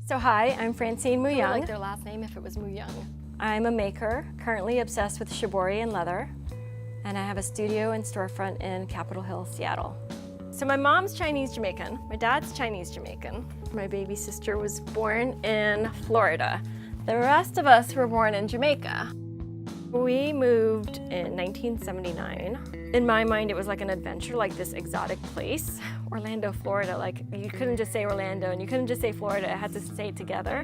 So hi, I'm Francine I would Moo-Young. like their last name if it was Moo-Young. I'm a maker, currently obsessed with shibori and leather, and I have a studio and storefront in Capitol Hill, Seattle. So my mom's Chinese Jamaican, my dad's Chinese Jamaican. My baby sister was born in Florida. The rest of us were born in Jamaica. We moved in 1979. In my mind, it was like an adventure, like this exotic place. Orlando, Florida, like you couldn't just say Orlando and you couldn't just say Florida, it had to stay together.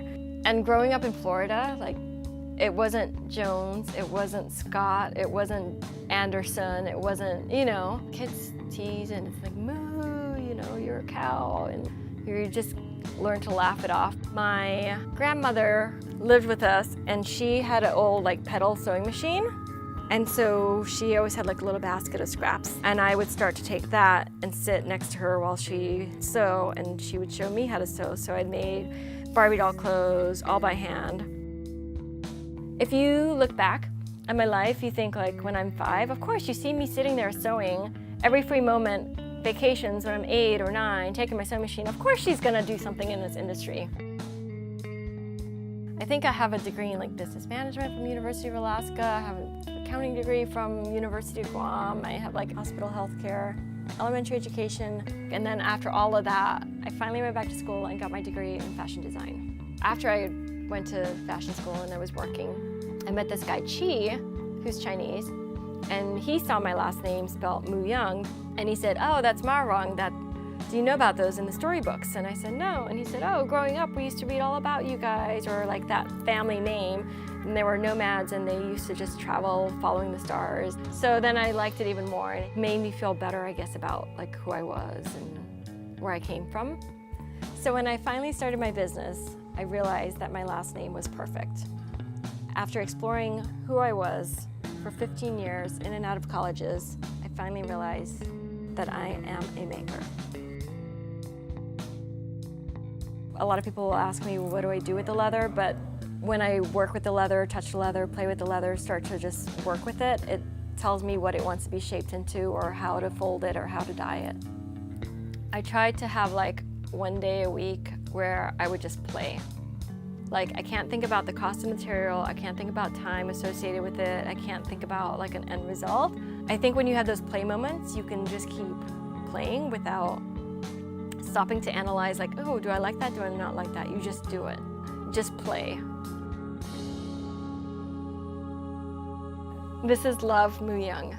And growing up in Florida, like it wasn't Jones, it wasn't Scott, it wasn't Anderson, it wasn't, kids tease and it's like, moo, you're a cow, and you just learn to laugh it off. My grandmother lived with us and she had an old pedal sewing machine. And so she always had a little basket of scraps, and I would start to take that and sit next to her while she sew, and she would show me how to sew. So I'd made Barbie doll clothes all by hand. If you look back at my life, you think when I'm 5, of course you see me sitting there sewing every free moment, vacations when I'm 8 or 9, taking my sewing machine. Of course she's gonna do something in this industry. I think I have a degree in business management from University of Alaska. I have an accounting degree from University of Guam. I have hospital healthcare, elementary education. And then after all of that, I finally went back to school and got my degree in fashion design. After I went to fashion school and I was working, I met this guy, Chi, who's Chinese, and he saw my last name spelled Moo-Young, and he said, "Oh, that's Marong. Do you know about those in the storybooks?" And I said, "No." And he said, "Oh, growing up, we used to read all about you guys," or that family name. And they were nomads and they used to just travel following the stars. So then I liked it even more, and it made me feel better, I guess, about who I was and where I came from. So when I finally started my business, I realized that my last name was perfect. After exploring who I was for 15 years in and out of colleges, I finally realized that I am a maker. A lot of people will ask me, what do I do with the leather? But when I work with the leather, touch the leather, play with the leather, start to just work with it, it tells me what it wants to be shaped into or how to fold it or how to dye it. I tried to have one day a week where I would just play. I can't think about the cost of material, I can't think about time associated with it, I can't think about an end result. I think when you have those play moments, you can just keep playing without stopping to analyze oh, do I like that, do I not like that? You just do it, just play. This is Love Moo-Young.